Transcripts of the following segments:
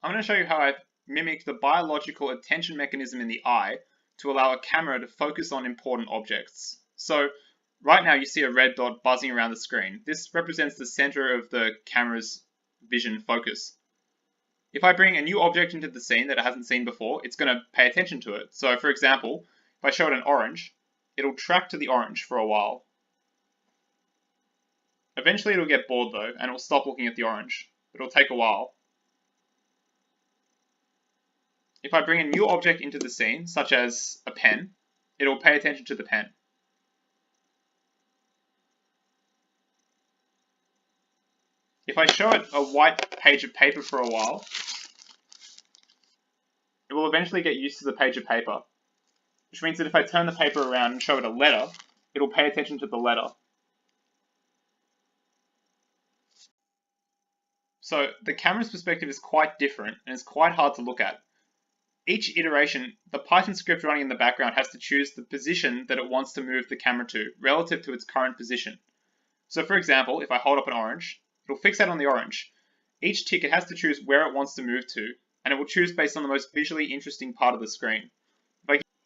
I'm going to show you how I mimic the biological attention mechanism in the eye to allow a camera to focus on important objects. So right now you see a red dot buzzing around the screen. This represents the center of the camera's vision focus. If I bring a new object into the scene that it hasn't seen before, it's going to pay attention to it. So for example, if I show it an orange, it'll track to the orange for a while. Eventually it'll get bored though, and it'll stop looking at the orange. It'll take a while. If I bring a new object into the scene, such as a pen, it'll pay attention to the pen. If I show it a white page of paper for a while, it will eventually get used to the page of paper, which means that if I turn the paper around and show it a letter, it'll pay attention to the letter. So the camera's perspective is quite different and is quite hard to look at. Each iteration, the Python script running in the background has to choose the position that it wants to move the camera to relative to its current position. So for example, if I hold up an orange, it'll fixate on the orange. Each tick it has to choose where it wants to move to, and it will choose based on the most visually interesting part of the screen.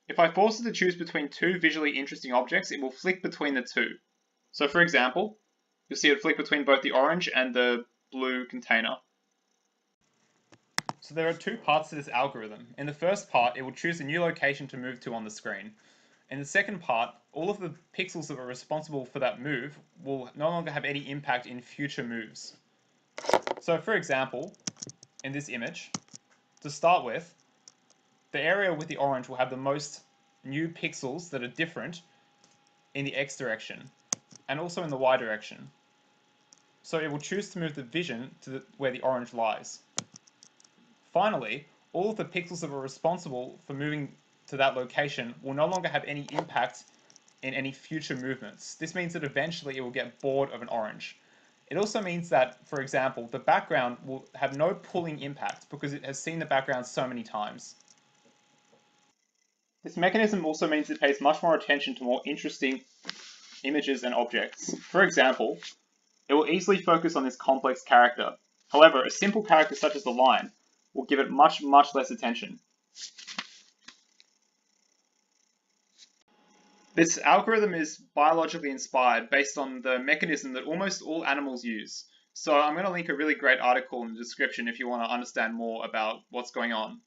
If I force it to choose between two visually interesting objects, it will flick between the two. So for example, you'll see it flick between both the orange and the blue container. So there are two parts to this algorithm. In the first part, it will choose a new location to move to on the screen. In the second part, all of the pixels that are responsible for that move will no longer have any impact in future moves. So for example, in this image, to start with, the area with the orange will have the most new pixels that are different in the X direction and also in the Y direction. So it will choose to move the vision to where the orange lies. Finally, all of the pixels that were responsible for moving to that location will no longer have any impact in any future movements. This means that eventually it will get bored of an orange. It also means that, for example, the background will have no pulling impact because it has seen the background so many times. This mechanism also means it pays much more attention to more interesting images and objects. For example, it will easily focus on this complex character. However, a simple character such as the line will give it much less attention. This algorithm is biologically inspired based on the mechanism that almost all animals use. So I'm going to link a really great article in the description if you want to understand more about what's going on.